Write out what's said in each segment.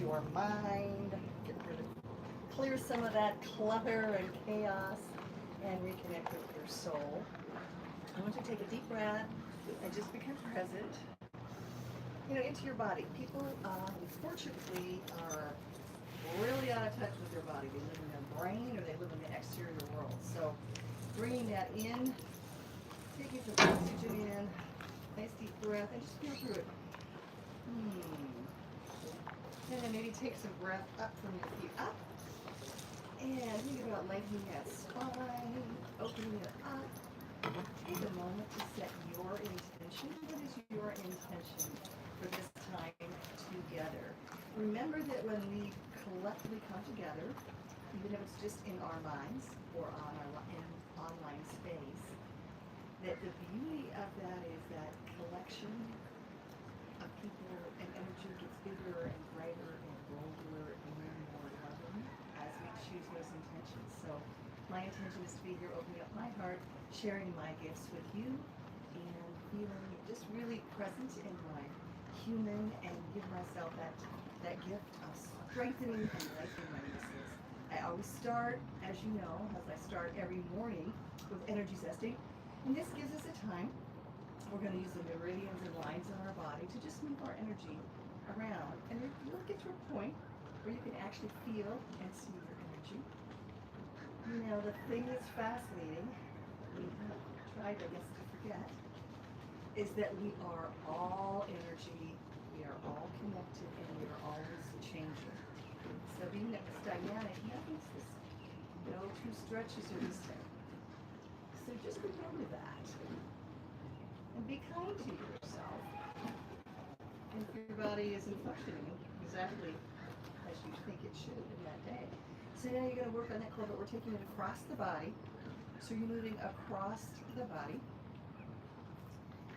your mind, get rid of, clear some of that clutter and chaos, and reconnect with your soul. I want you to take a deep breath and just become present, into your body. People, unfortunately, are really out of touch with their body. They live in their brain or they live in the exterior world. So bringing that in, taking some oxygen in, nice deep breath, and just feel through it. And then maybe take some breath up from your feet up. And think about lengthening that spine, opening it up. Take a moment to set your intention. What is your intention for this time together? Remember that when we collectively come together, even if it's just in our minds or on our online space, that the beauty of that is that collection of people and energy gets bigger and brighter and bolder and more loving as we choose those intentions. So my intention is to be here opening up my heart, sharing my gifts with you, and feeling just really present in my human and give myself that gift of strengthening and lightening my muscles. I always start, as you know, as I start every morning with energy zesting. And this gives us a time. We're going to use the meridians and lines in our body to just move our energy around. And you'll get to a point where you can actually feel and see your energy. The thing that's fascinating, we have tried, I guess, to forget, is that we are all energy, we are all connected, and we are always changing. So being that it's dynamic, nothing's the same. No two stretches are the same. So just remember that. And be kind to yourself. And if your body isn't functioning exactly as you think it should in that day. So now you're going to work on that core, but we're taking it across the body. So you're moving across the body,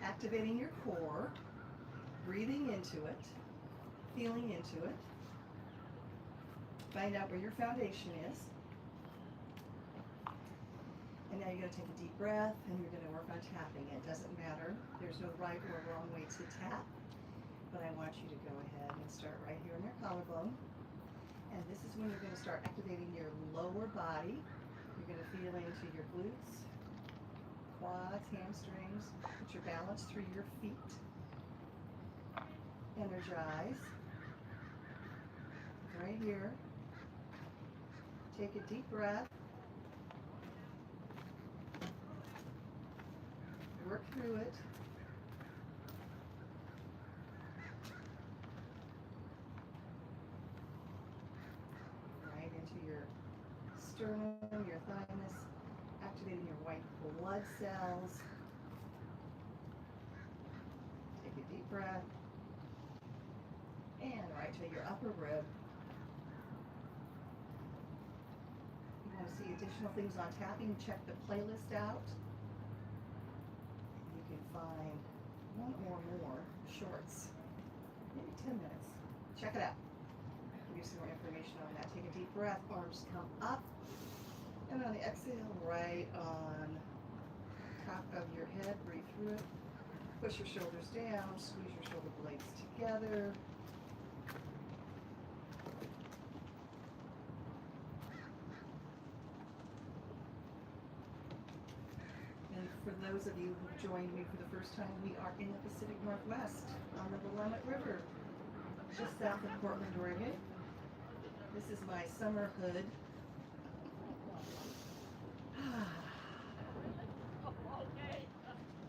activating your core, breathing into it, feeling into it. Find out where your foundation is. And now you're going to take a deep breath and you're going to work on tapping. It doesn't matter. There's no right or wrong way to tap. But I want you to go ahead and start right here in your collarbone. And this is when you're going to start activating your lower body. You're going to feel into your glutes, quads, hamstrings. Put your balance through your feet. Energize. Right here. Take a deep breath. Work through it. Right into your sternum, your thymus, activating your white blood cells. Take a deep breath. And right to your upper rib. You want to see additional things on tapping, check the playlist out. You can find one or more shorts, maybe 10 minutes. Check it out. Give you some more information on that. Take a deep breath, arms come up. And on the exhale, right on top of your head, breathe through it. Push your shoulders down, squeeze your shoulder blades together. And for those of you who joined me for the first time, we are in the Pacific Northwest on the Willamette River, just south of Portland, Oregon. This is my summer hood.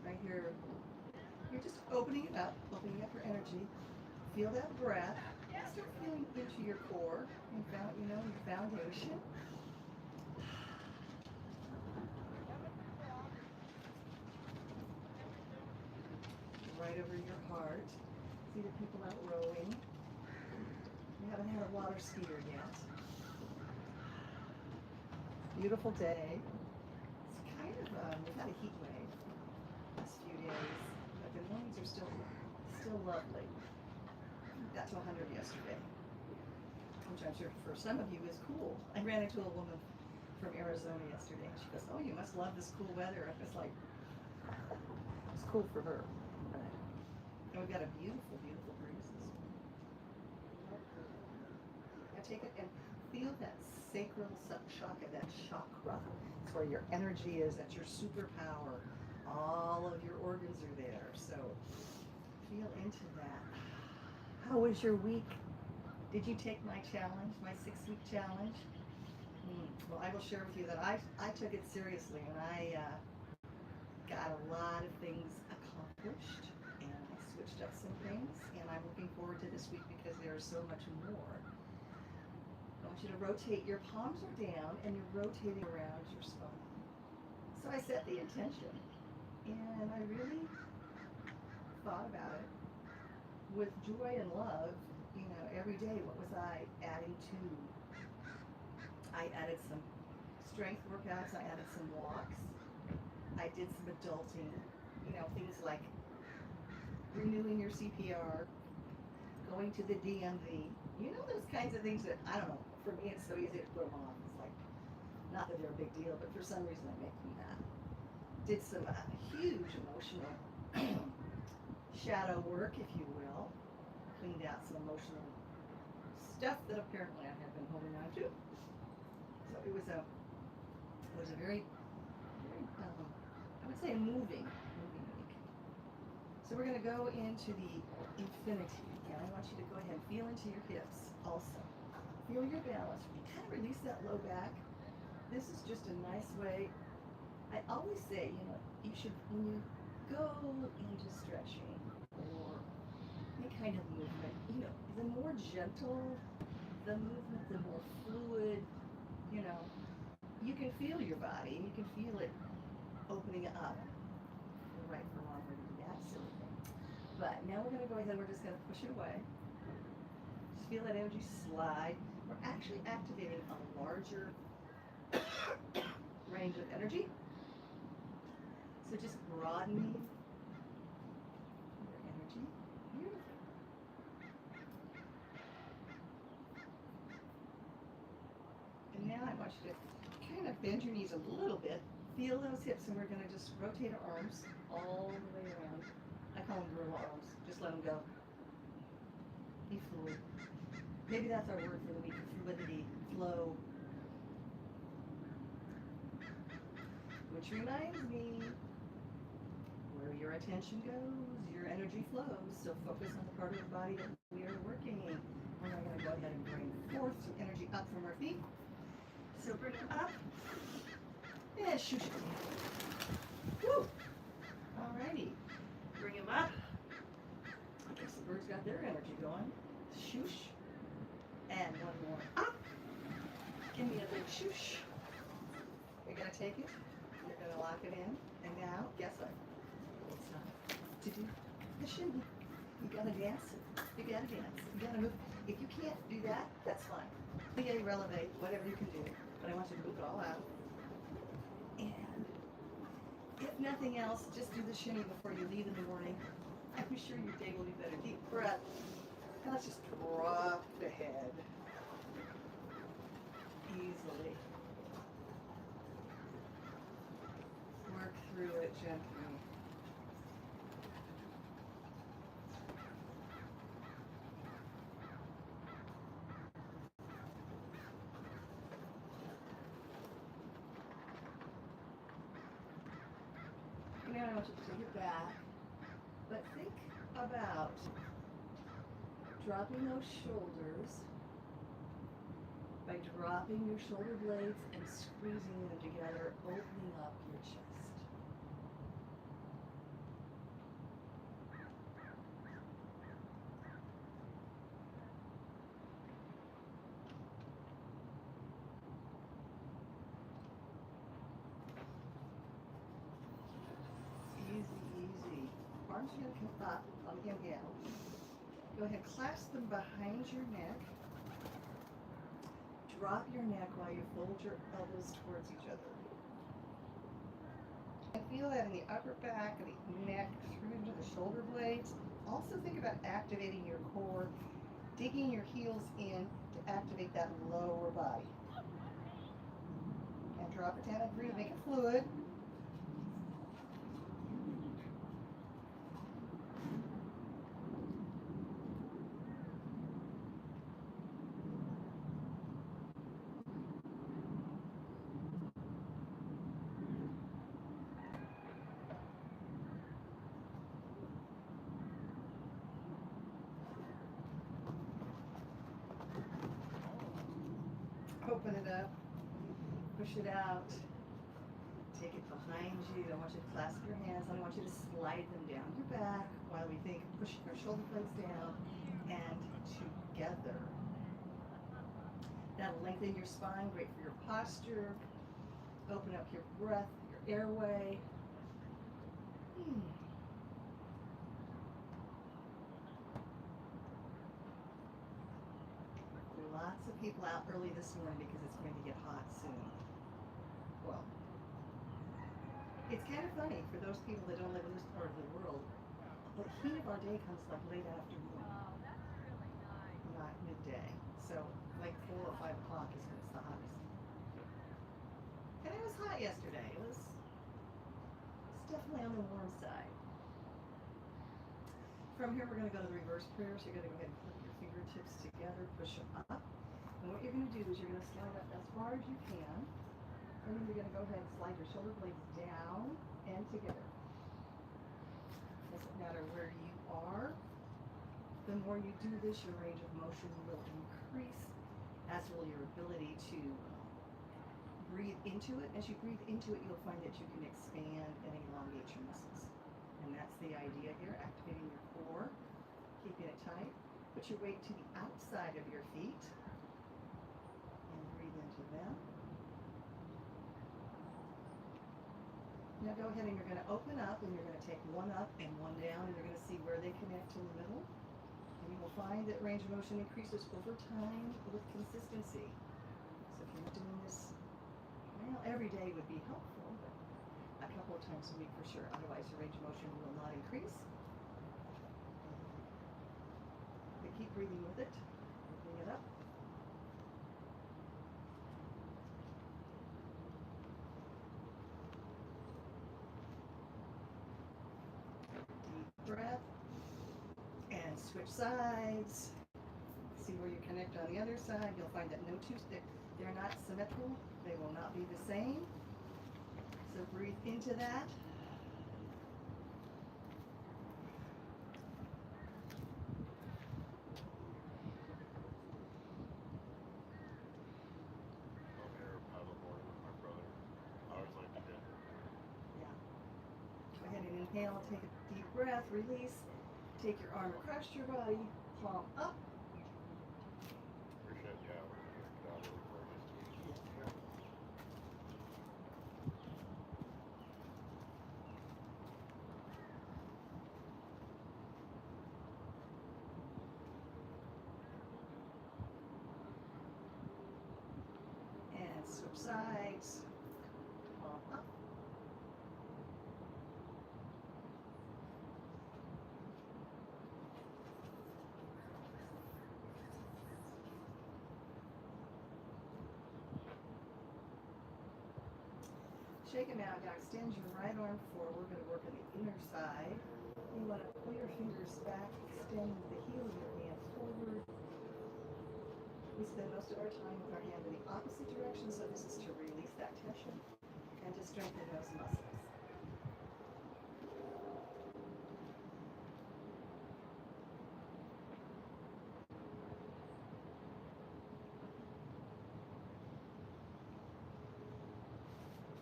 Right here, you're just opening it up, opening up your energy. Feel that breath. Start feeling into your core and your foundation. Right over your heart. See the people out rowing. We haven't had a water skier yet. Beautiful day. It's kind of, we've had a heat wave this few days, but the mornings are still lovely. Got to 100 yesterday, which I'm sure for some of you is cool. I ran into a woman from Arizona yesterday, and she goes, "Oh, you must love this cool weather." I was like, it's cool for her. And we've got a beautiful, beautiful breeze this morning. take it and feel that sacral chakra, that chakra. It's where your energy is, that's your superpower. All of your organs are there, so feel into that. How was your week? Did you take my challenge, my 6-week challenge? Well, I will share with you that I took it seriously, and I got a lot of things accomplished, and I switched up some things, and I'm looking forward to this week because there's so much more. I want you to rotate, your palms are down, and you're rotating around your spine. So I set the intention, and I really thought about it with joy and love. You know, every day, what was I adding to? I added some strength workouts, I added some walks, I did some adulting, you know, things like renewing your CPR, going to the DMV, you know, those kinds of things that, I don't know, for me it's so easy to put them off. It's like, not that they're a big deal, but for some reason I make them that. Did some huge emotional shadow work, if you will. Cleaned out some emotional stuff that apparently I have been holding on to. So it was a very, I would say, a moving week. So we're going to go into the infinity, and I want you to go ahead and feel into your hips also. Feel your balance. You kind of release that low back. This is just a nice way. I always say, you know, you should, when you go into stretching or any kind of movement, you know, the more gentle the movement, the more fluid, you know, you can feel your body, and you can feel it opening up. You're right for longer to do that silly thing. But now we're going to go ahead, we're just going to push it away. Just feel that energy slide. We're actually activating a larger range of energy. So just broadening your energy. Beautiful. And now I want you to kind of bend your knees a little bit. Feel those hips, and we're going to just rotate our arms all the way around. I call them gorilla arms. Just let them go. Be fluid. Maybe that's our word for the week, fluidity, flow. Which reminds me, where your attention goes, your energy flows. So focus on the part of the body that we are working. We're now going to go ahead and bring forth some energy up from our feet. So bring it up. And shoosh. Woo! Alrighty. Bring him up. I guess the birds got their energy going. Shoosh. And one more up. Give me a big shoosh. You're going to take it. You're going to lock it in. And now, guess what? It's time to do the shimmy. You got to dance. You got to dance. You got to move. If you can't do that, that's fine. Plie, releve, whatever you can do. But I want you to move it all out. And if nothing else, just do the shimmy before you leave in the morning. I'm sure your day will be better. Deep breath. And let's just drop the head easily. Work through it gently. Now I want you to take it back, but think about dropping those shoulders by dropping your shoulder blades and squeezing them together, opening up your chest. Easy. Arms are going to come up on the inhale. Go ahead, clasp them behind your neck. Drop your neck while you fold your elbows towards each other. And feel that in the upper back of the neck, through into the shoulder blades. Also think about activating your core, digging your heels in to activate that lower body. And drop it down and breathe, make it fluid. Open it up, push it out, take it behind you. I want you to clasp your hands. I want you to slide them down your back while we think, pushing our shoulder blades down and together. That'll lengthen your spine, great for your posture. Open up your breath, your airway. Lots of people out early this morning because it's going to get hot soon. Well, it's kind of funny for those people that don't live in this part of the world. The heat of our day comes like late afternoon, not midday. So like 4 or 5 o'clock is when it's the hottest. And it was hot yesterday. It's definitely on the warm side. From here, we're going to go to the reverse prayer. So you're going to go ahead and put your fingertips together, push them up. And what you're going to do is you're going to slide up as far as you can. And then you're going to go ahead and slide your shoulder blades down and together. Doesn't matter where you are. The more you do this, your range of motion will increase, as will your ability to breathe into it. As you breathe into it, you'll find that you can expand and elongate your muscles. And that's the idea here, activating your core, keeping it tight. Put your weight to the outside of your feet and breathe into them. Now go ahead and you're going to open up and you're going to take one up and one down and you're going to see where they connect in the middle. And you will find that range of motion increases over time with consistency. So if you're not doing this, well, every day would be helpful, but a couple of times a week for sure. Otherwise, your range of motion will not increase. But keep breathing with it. Opening it up. Deep breath. And switch sides. See where you connect on the other side. You'll find that no two, they're not symmetrical. They will not be the same. So breathe into that. Yeah. Go ahead and inhale, take a deep breath, release. Take your arm across your body, palm up. And switch sides, palm up. Shake them out. Now extend your right arm forward. We're going to work on the inner side. You want to pull your fingers back, extend the heel of your hand forward. We spend most of our time with our hand in the opposite direction, so this is to release that tension and to strengthen those muscles.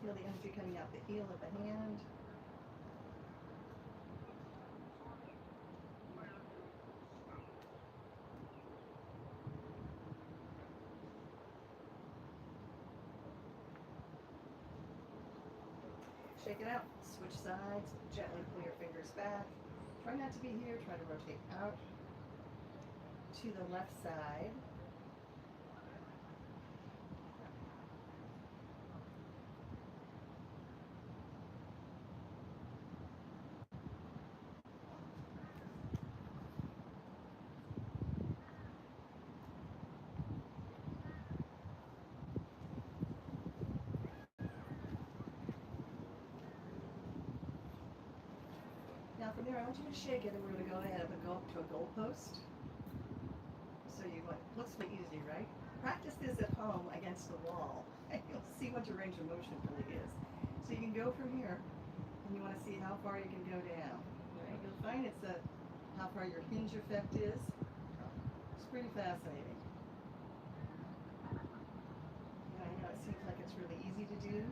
Feel the energy coming out the heel of the hand. Shake it out. Switch sides. Gently pull your fingers back. Try not to be here. Try to rotate out to the left side. Now from there, I want you to shake it, and we're going to go ahead and go up to a goalpost. So looks pretty easy, right? Practice this at home against the wall, and you'll see what your range of motion really is. So you can go from here, and you want to see how far you can go down. Right? You'll find how far your hinge effect is. It's pretty fascinating. really easy to do,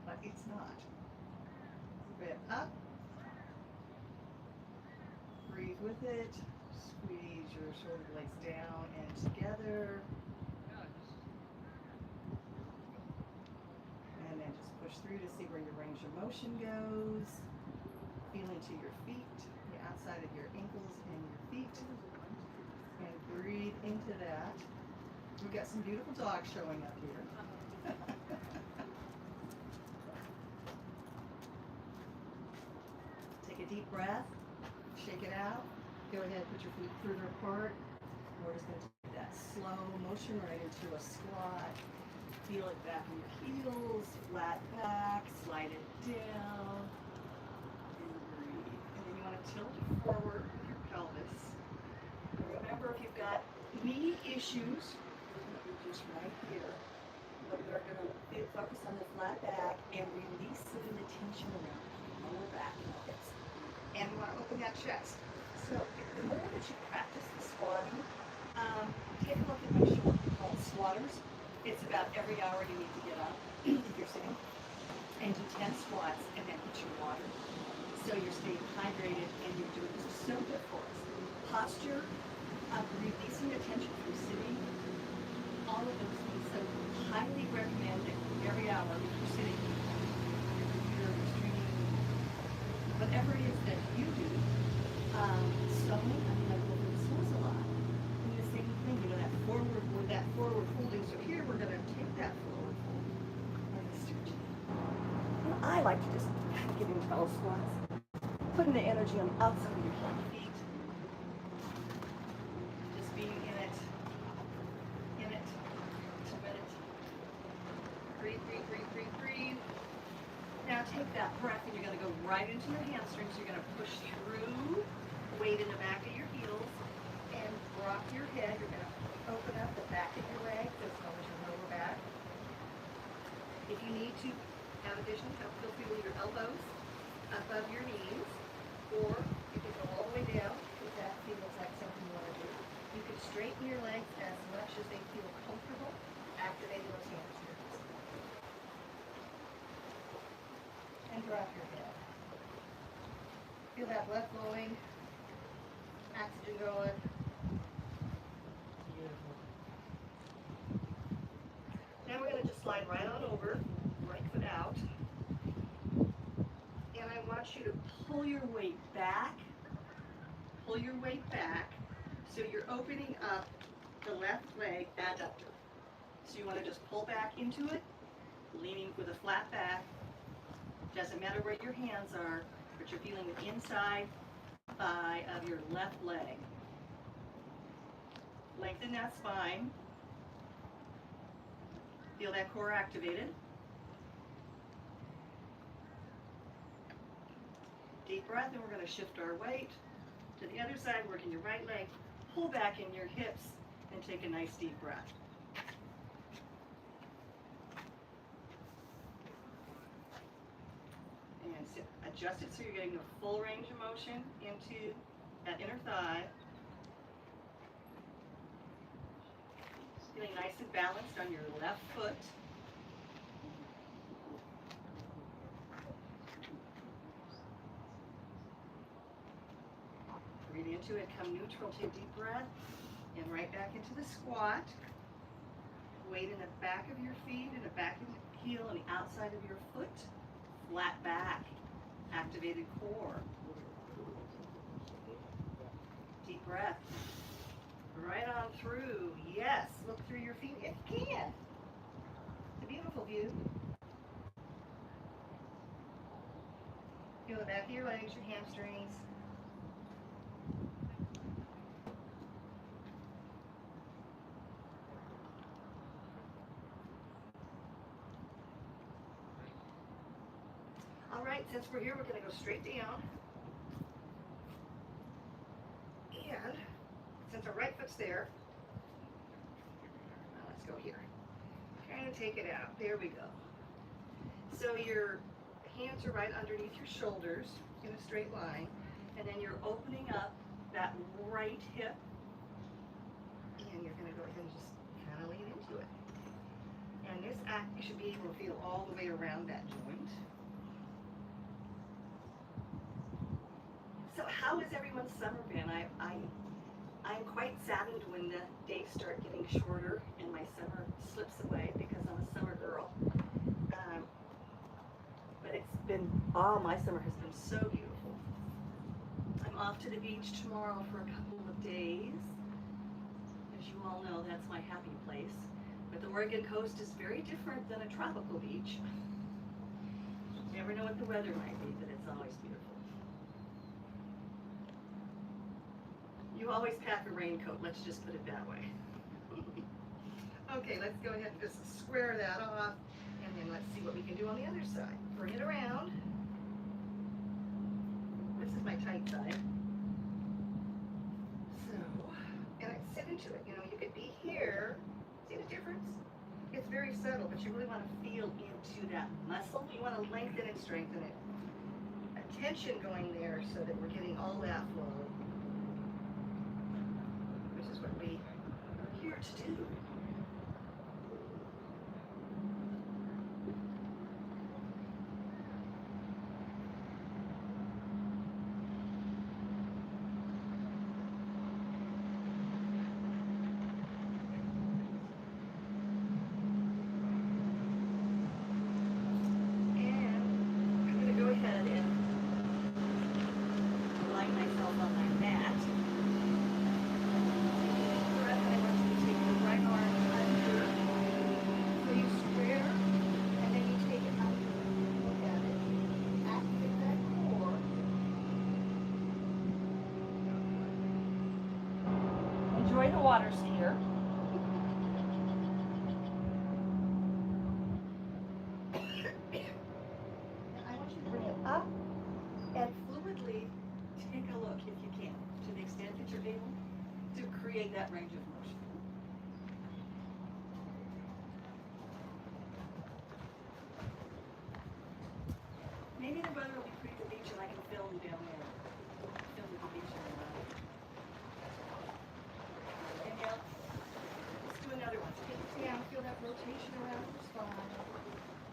but it's not. Rib up, breathe with it, squeeze your shoulder blades down and together, and then just push through to see where your range of motion goes. Feel into your feet, the outside of your ankles and your feet, and breathe into that. We've got some beautiful dogs showing up here. Take a deep breath, shake it out. Go ahead, put your feet further apart. We're just going to take that slow motion right into a squat. Feel it back in your heels, flat back, slide it down, and breathe. And then you want to tilt forward with your pelvis. And remember, if you've got knee issues, just right here, but we're going to focus on the flat back and releasing the tension around the lower back and hips. And we want to open that chest. So the more that you practice the squatting, take a look at my show called Squatters. It's about every hour you need to get up if you're sitting and do 10 squats and then eat your water. So you're staying hydrated and you're doing this is so good for us. Posture, releasing the tension from sitting, all of those things. So highly recommend that every hour if you're sitting, your computer, your streaming, whatever it is that you do, sewing, I mean, I've worked with sews a lot. And the same thing, you know, that forward folding. So here we're going to take that forward fold and stretch it. Well, I like to just give him 12 squats, putting the energy on the outside of your feet, just being in it, to win it. Breathe, breathe, breathe, breathe, breathe. Now take that breath and you're going to go right into your hamstrings. You're going to push through, weight in the back of your heels, and drop your head. You're going to open up the back of your leg as well as your lower back. If you need to have additional help, feel free to leave your elbows above your knees, or you can go all the way down if that feels like something you want to do. You can straighten your legs as much as they feel comfortable, activating those hamstrings. And drop your head. Feel that blood flowing, oxygen going. Beautiful. Now we're going to just slide right on over, right foot out. And I want you to pull your weight back. Pull your weight back so you're opening up the left leg adductor. So you want to just pull back into it, leaning with a flat back. Doesn't matter where your hands are, but you're feeling the inside thigh of your left leg. Lengthen that spine. Feel that core activated. Deep breath, and we're going to shift our weight to the other side, working your right leg. Pull back in your hips and take a nice deep breath. And adjust it so you're getting the full range of motion into that inner thigh. Feeling nice and balanced on your left foot. Breathe into it, come neutral, take a deep breath, and right back into the squat. Weight in the back of your feet, in the back of the heel, and the outside of your foot. Flat back, activated core. Deep breath. Right on through. Yes, look through your feet if you can. It's a beautiful view. Feel the back of your legs, your hamstrings. All right, since we're here, we're going to go straight down. And since our right foot's there, let's go here. Kind of take it out. There we go. So your hands are right underneath your shoulders in a straight line, and then you're opening up that right hip, and you're going to go ahead and just kind of lean into it. And this back, you should be able to feel all the way around that joint. So how has everyone's summer been? I'm quite saddened when the days start getting shorter and my summer slips away because I'm a summer girl. But it's been, oh, my summer has been so beautiful. I'm off to the beach tomorrow for a couple of days. As you all know, that's my happy place. But the Oregon coast is very different than a tropical beach. You never know what the weather might be, but it's always beautiful. You always pack a raincoat, let's just put it that way. Okay, let's go ahead and just square that off, and then let's see what we can do on the other side. Bring it around. This is my tight side. So, and I sit into it. You know, you could be here. See the difference? It's very subtle, but you really want to feel into that muscle. You want to lengthen and strengthen it. A tension going there so that we're getting all that flow. Which is what we are here to do. Enjoy the water skier. I want you to bring it up and fluidly take a look, if you can, to the extent that you're able to create that range of motion. Maybe the weather will be pretty at the beach and I can film down there. Film at the beach and inhale. Let's do another one. Take it down, feel that rotation around your spine.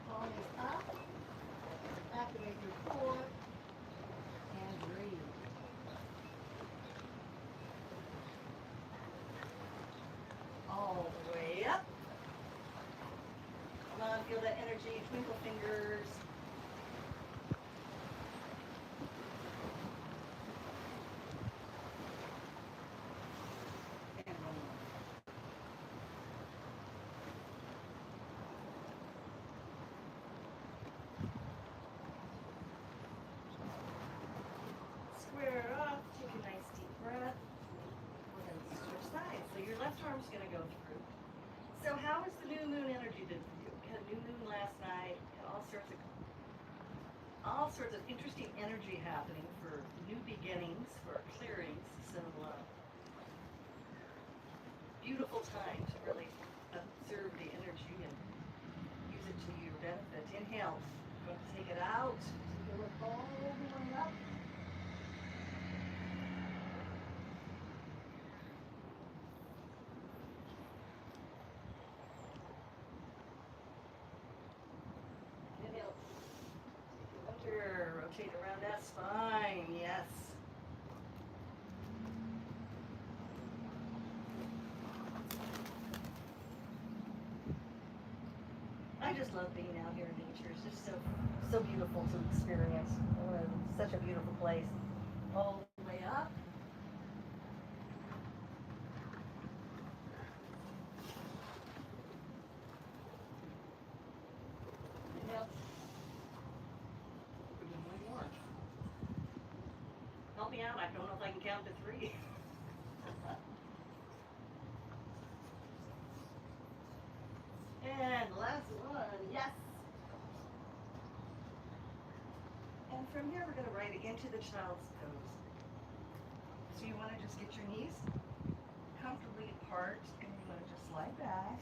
Palm is up. Activate your core. And breathe. All the way up. Come on, feel that energy. Twinkle fingers. Square up, take a nice deep breath. We're going to switch sides. So your left arm's going to go through. So how has the new moon energy been for you? We had a new moon last night, and all sorts of interesting energy happening for new beginnings, for clearings. So beautiful time to really observe the energy and use it to your benefit. Inhale. Go to take it out. Feel it all the way up. Inhale. Under. Rotate around that spine. Yes. I just love being out here in nature. It's just so beautiful to experience. Such a beautiful place. All the way up. Inhale. One more. Help me out. I don't know if I can count to 3. And last one, yes. And from here, we're going to right into the child's pose. So you want to just get your knees comfortably apart, and you want to just slide back,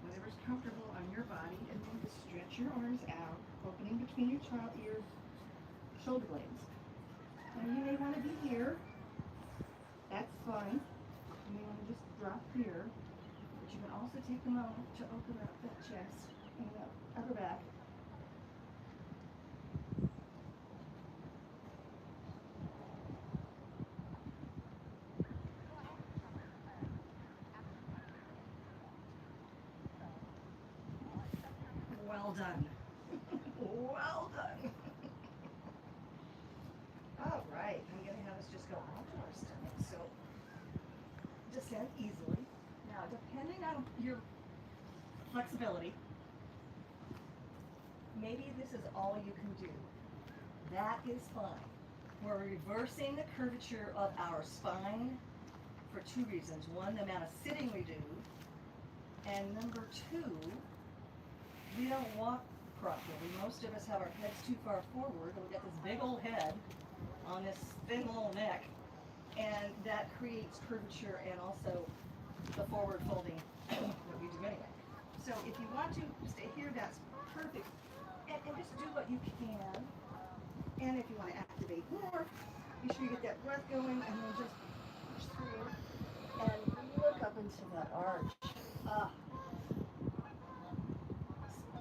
whatever's comfortable on your body, and then just stretch your arms out, opening between your shoulder blades. Now you may want to be here. That's fine. You may want to just drop here. But you can also also take a moment to open up that chest and the upper back. Well done. Well done. All right, I'm going to have us just go onto our stomach. So descend easily. Now, depending on your flexibility, maybe this is all you can do. That is fine. We're reversing the curvature of our spine for two reasons. One, the amount of sitting we do, and number two, we don't walk properly. Most of us have our heads too far forward, and we got this big old head on this thin little neck, and that creates curvature and also the forward folding that we do anyway. So if you want to stay here, that's perfect. And just do what you can. And if you want to activate more, be sure you get that breath going, and then just push through and look up into that arch.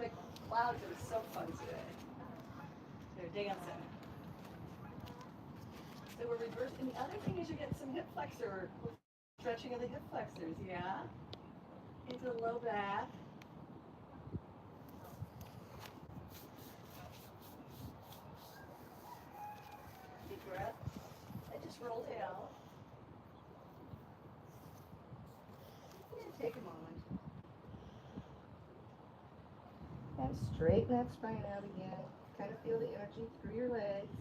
The clouds are so fun today. They're dancing. So we're reversing. And the other thing is you get some hip flexor, stretching of the hip flexors, yeah? Into the low back. Deep breath. And just roll down. And take a moment. And straighten that spine out again. Kind of feel the energy through your legs.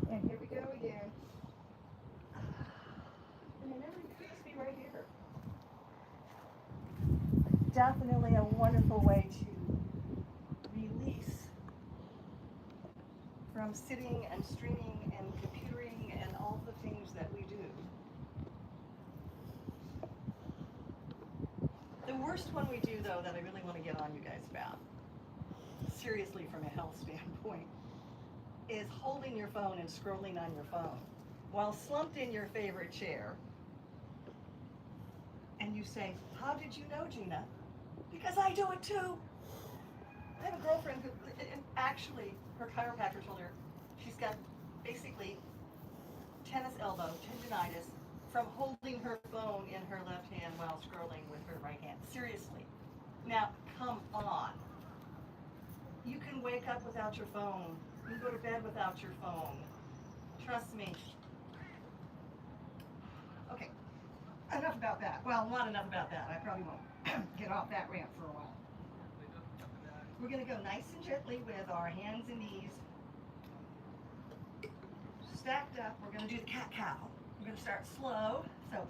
And here we go again. And remember, please be right here. Definitely a wonderful way to release from sitting and streaming and computering and all the things that we do. The worst one we do, though, that I really want to get on you guys about, seriously from a health standpoint, is holding your phone and scrolling on your phone while slumped in your favorite chair. And you say, "How did you know, Gina?" Because I do it too. I have a girlfriend who, and actually, her chiropractor told her she's got basically tennis elbow tendinitis from holding her phone in her left hand while scrolling with her right hand. Seriously. Now, come on. You can wake up without your phone. You can go to bed without your phone. Trust me. Okay, enough about that. Well, not enough about that. I probably won't get off that rant for a while. We're going to go nice and gently with our hands and knees stacked up. We're going to do the cat-cow. We're going to start slow. So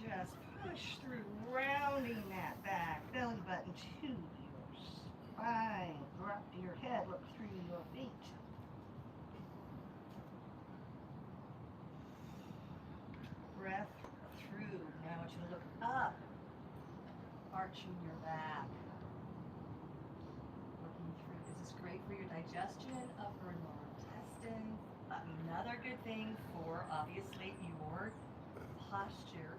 just push through, rounding that back, belly button to your spine. Drop your head, look through your feet. Breath through. Now I want you to look up, arching your back. Looking through. This is great for your digestion, upper and lower intestine. Another good thing for, obviously, your posture.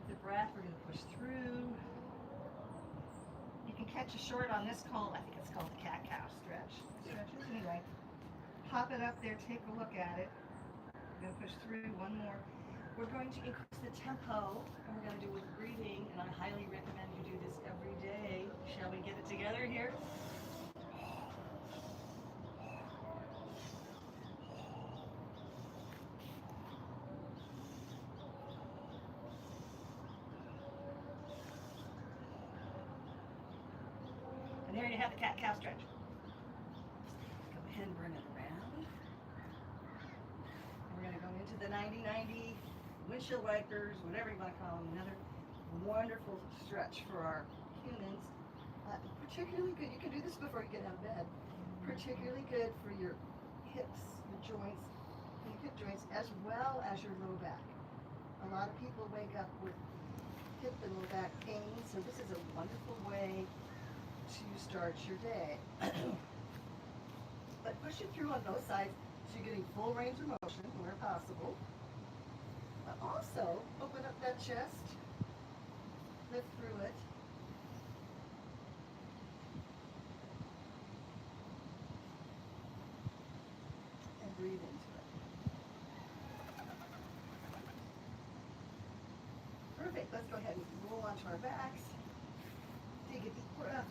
The breath, we're going to push through. You can catch a short on this called, I think it's called the cat-cow stretch. Stretches anyway. Pop it up there, take a look at it. We're going to push through one more. We're going to increase the tempo, and we're going to do it with breathing, and I highly recommend you do this every day. Shall we get it together here? And there you have the cat-cow stretch. Go ahead and bring it around. And we're going to go into the 90-90 windshield wipers, whatever you want to call them. Another wonderful stretch for our humans. Particularly good, you can do this before you get out of bed. Particularly good for your hips, your joints, your hip joints, as well as your low back. A lot of people wake up with hip and low back pain, so this is a wonderful way to start your day. But push it through on both sides. So you're getting full range of motion where possible. But also, open up that chest, lift through it. And breathe into it. Perfect. Let's go ahead and roll onto our backs. Take a deep breath.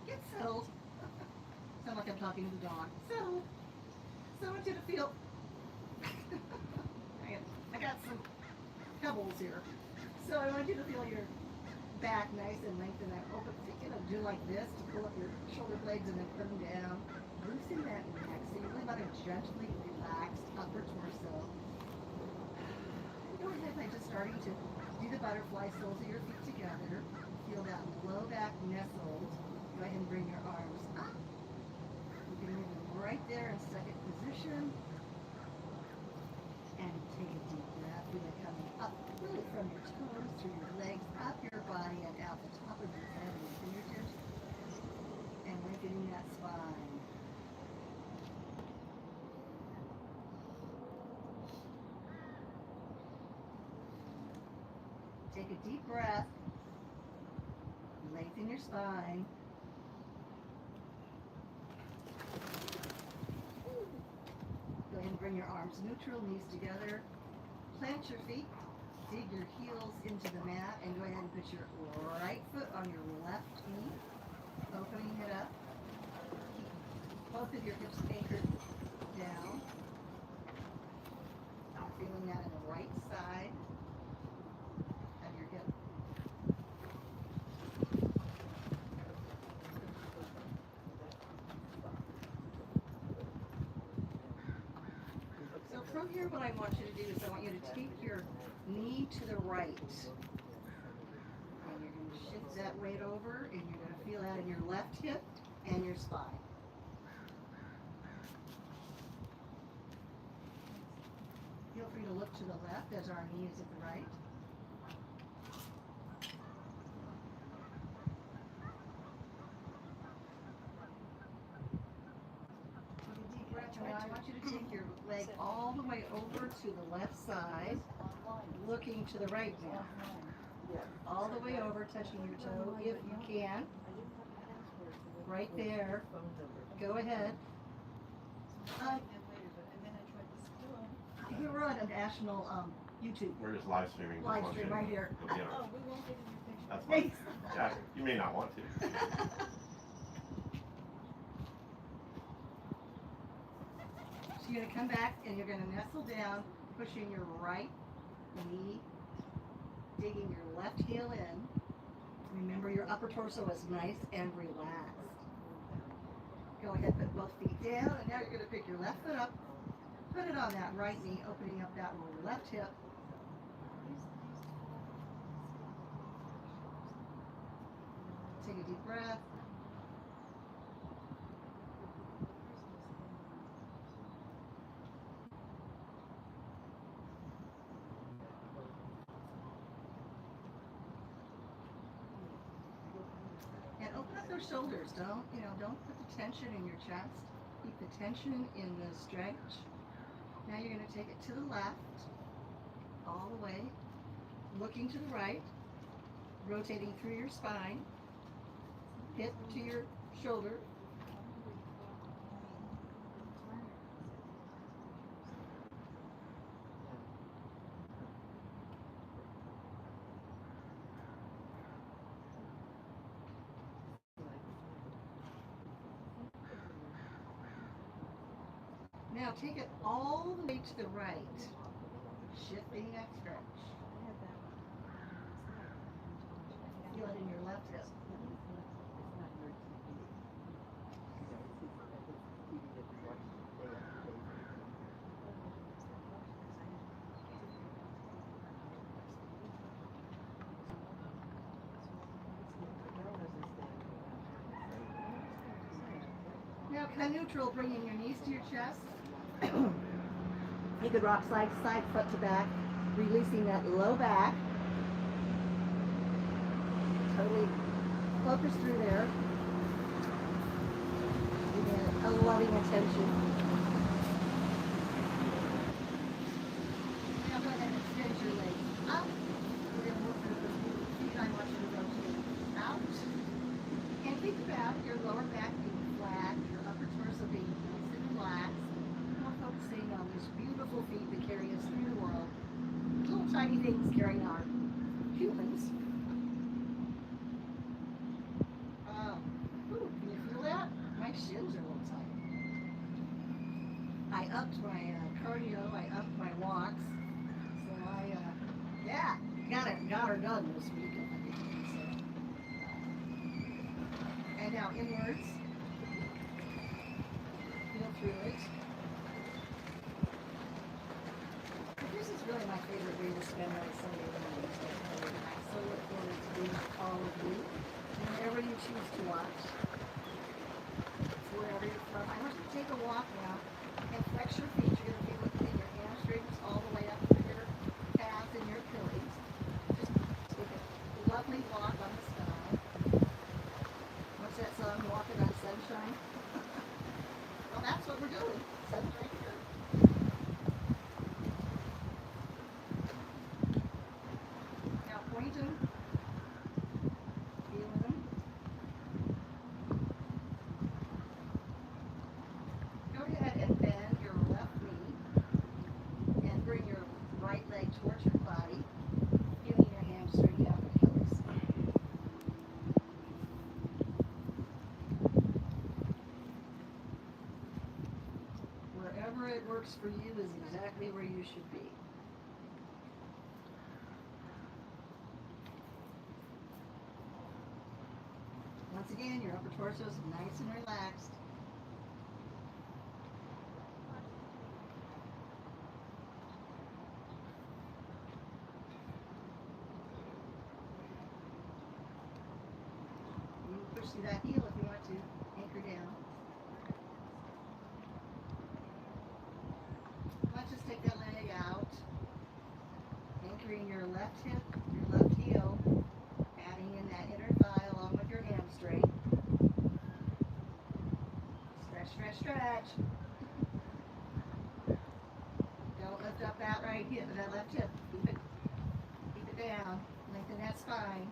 Get settled. Sound like I'm talking to the dog. Settled. So I want you to feel. I got some pebbles here. So I want you to feel your back nice and lengthened and open. Think of do like this to pull up your shoulder blades and then put them down. Loosen that neck. So you really want a gently relaxed upper torso. Go ahead by just starting to do the butterfly, soles of your feet together. Feel that low back nestled. Go ahead and bring your arms up. You can leave them right there in second position. And take a deep breath. Feel it coming up really from your toes, through your legs, up your body, and out the top of your head and your fingertips. And lengthening that spine. Take a deep breath. Lengthen your spine. Go ahead and bring your arms neutral, knees together. Plant your feet. Dig your heels into the mat and go ahead and put your right foot on your left knee. Opening it up. Keep both of your hips anchored down. Feeling that in the right side of your hip. So from here, what I want you to do is I want you to take your knee to the right. And you're going to shift that weight over, and you're going to feel that in your left hip and your spine. Feel free to look to the left as our knee is at the right. Take a deep breath. Now I want you to take your leg all the way over to the left side, looking to the right now. All the way over, touching your toe if you can. Right there. Go ahead. We're on a national YouTube. We're just live streaming. Live stream right here. You know, Oh, we won't get in your picture. that's fine. Yeah, you may not want to. So you're going to come back and you're going to nestle down, pushing your right knee, digging your left heel in. Remember your upper torso is nice and relaxed. Go ahead, put both feet down, and now you're going to pick your left foot up, put it on that right knee, opening up that left hip. Take a deep breath. And open up those shoulders. Don't put the tension in your chest. Keep the tension in the stretch. Now you're going to take it to the left, all the way, looking to the right, rotating through your spine, hip to your shoulder. Now take it all the way to the right, shifting that stretch. Feel it in your left hip. Now come neutral, bringing your knees to your chest. You could rock side to side, foot to back, releasing that low back. Totally focus through there. You're going to a loving attention. Now go ahead and extend your legs up. We're going to work with those feet. I want you to rotate out. And think about your lower back being flat, your upper torso being nice and relaxed. We're focusing on these beautiful feet that carry us through the world. Little tiny things carrying our humans. Can you feel that? My shins are a little tight. I upped my cardio. I upped my walks. So got her done this week. So, and now inwards. Feel through it. This is really my favorite way to spend my Sunday mornings. I so look forward to being with all of you. Whenever you choose to watch, wherever you're from, I want you to take a walk now and flex your feet. You're going to be lifting your hamstrings all the way up to your calves and your Achilles. Just take a lovely walk on the sky. What's that song, Walking on Sunshine? Well, that's what we're doing. Sun's right here. Now point them. Feel them. Go ahead and bend your left knee and bring your right leg towards your body, feeling your hamstring down the Achilles. Wherever it works for you is exactly where you should be. Once again, your upper torso is nice and relaxed. You can push through that heel if you want to. Anchor down. Let's just take that leg out. Anchoring your left hip, your left heel. Adding in that inner thigh along with your hamstring. Stretch, stretch, stretch. Don't lift up that right hip, that left hip. Keep it down. Lengthen that spine.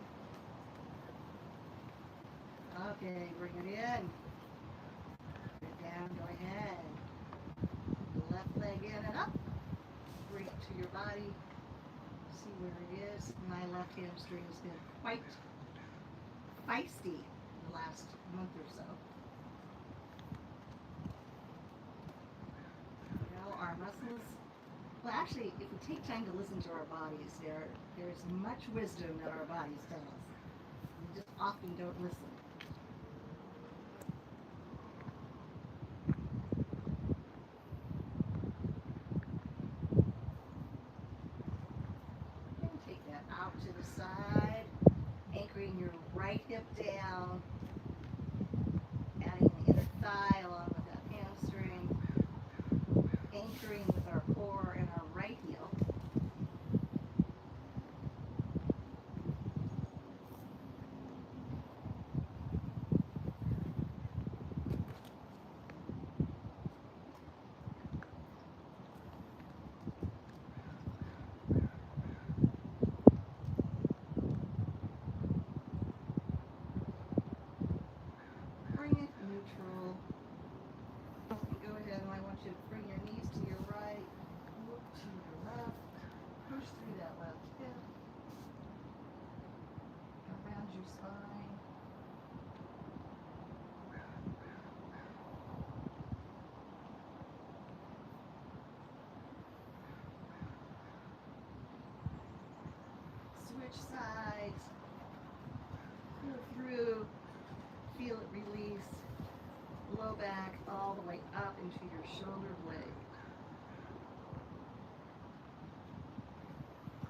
Okay, bring it in. Put it down, go ahead. Left leg in and up. Bring it to your body. See where it is. My left hamstring has been quite feisty the last month or so. You know, our muscles, well actually, if we take time to listen to our bodies, there's much wisdom that our bodies tell us. We just often don't listen. Take that out to the side, anchoring your right hip down, adding the inner thigh along with that hamstring, anchoring with our core and our right heel. Bring it neutral. Go ahead, and I want you to bring your knees to your right, look to your left, push through that left hip, around your spine. Switch sides, pull through. Feel it release, low back all the way up into your shoulder blade.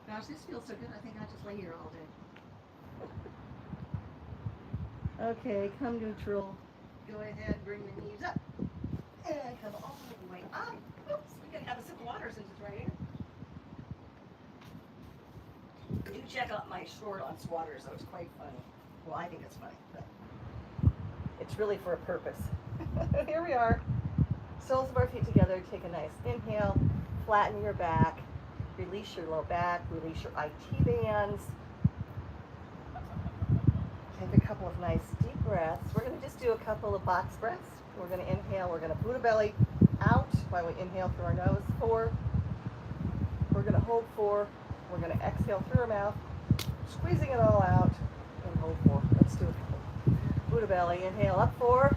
Gosh, this feels so good. I think I'll just lay here all day. Okay, come neutral. Go ahead, bring the knees up. And come all the way up. Oops, we can have a sip of water since it's right here. Do check out my short on squatters, though. It's quite funny. Well, I think it's funny, but it's really for a purpose. Here we are. Soles of our feet together. Take a nice inhale. Flatten your back. Release your low back. Release your IT bands. Take a couple of nice deep breaths. We're going to just do a couple of box breaths. We're going to inhale. We're going to Buddha belly out while we inhale through our nose. 4. We're going to hold 4. We're going to exhale through our mouth, squeezing it all out, and hold 4. Let's do a couple. Buddha belly. Inhale up 4.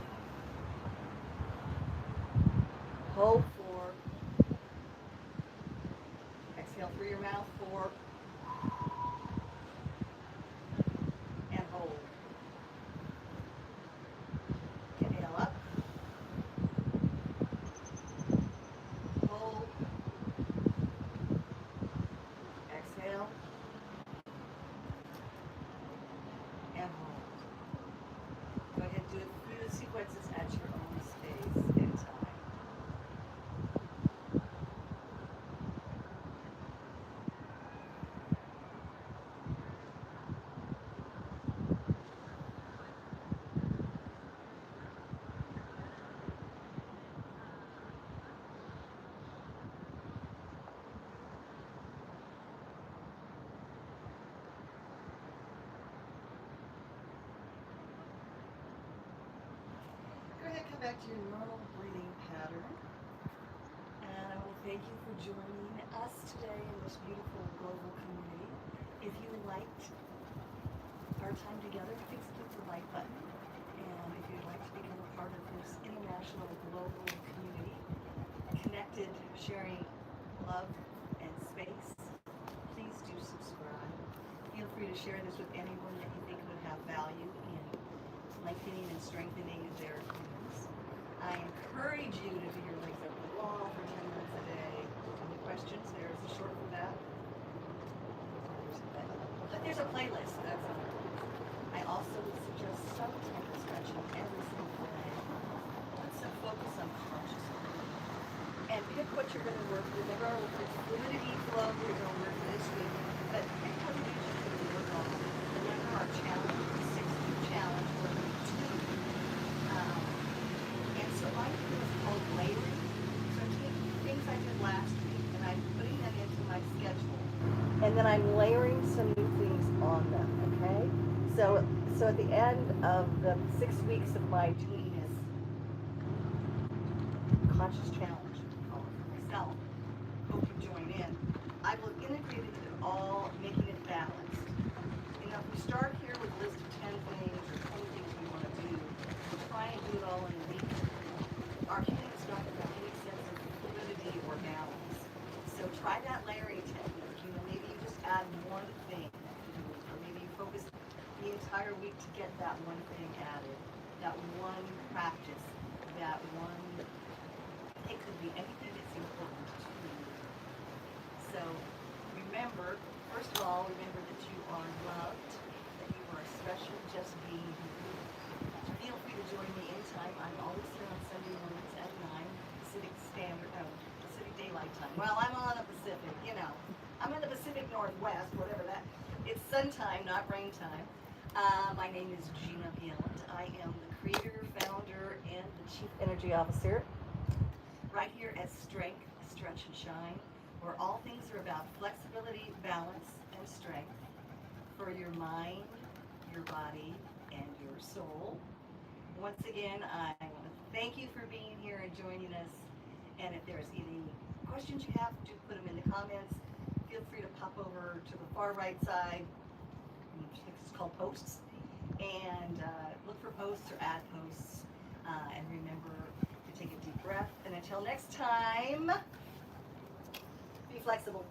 Hold 4. Exhale through your mouth 4. And hold. Inhale up. Hold. Exhale. And hold. Go ahead and do it through the sequences at your own space and time. Go ahead, come back to your normal breathing pattern. And I will thank you for joining us today in this beautiful global community. If you liked our time together, please click the like button. And if you'd like to become a part of this international global community, connected, sharing love and space, please do subscribe. Feel free to share this with anyone that you think would have value in lengthening and strengthening their hands. I encourage you to do your legs up the wall for 10 minutes a day. Any questions? There's a short for that. But there's a playlist. That's on it. I also would suggest some type of stretching every single day. Let's focus on consciousness. And pick what you're going to work with. Remember our fluidity flow we're going to work this week. But pick what it is you're going to work on. Remember our challenge, the 6-week challenge, we're going to do. And so my thing is called layering. So I'm taking things I did last week and I'm putting them into my schedule. And then I'm layering some new things on them, okay? So at the end of the 6 weeks of my doing this conscious challenge, for myself, hope you join in, I will integrate it all, making it balanced. You know, if we start here with a list of 10 things or 20 things we want to do, we'll try and do it all in a week. Our humans don't have any sense of fluidity or balance. So try that layering technique. You know, maybe you just add one thing, or maybe you focus the entire week to get that one thing added, that one practice, that one. It could be anything that's important to you. So remember, first of all, remember that you are loved, that you are special, just being you. Feel free to join me anytime. I'm always here on Sunday mornings at 9 Pacific Daylight Time. Well, I'm on the Pacific, you know. I'm in the Pacific Northwest, whatever that. It's sun time, not rain time. My name is Jina. I am the creator, founder, and the Chief Energy Officer right here at Strength, Stretch, and Shine, where all things are about flexibility, balance, and strength for your mind, your body, and your soul. Once again, I want to thank you for being here and joining us. And if there's any questions you have, do put them in the comments. Feel free to pop over to the far right side. It's called posts. And look for posts or add posts. And remember to take a deep breath. And until next time, be flexible.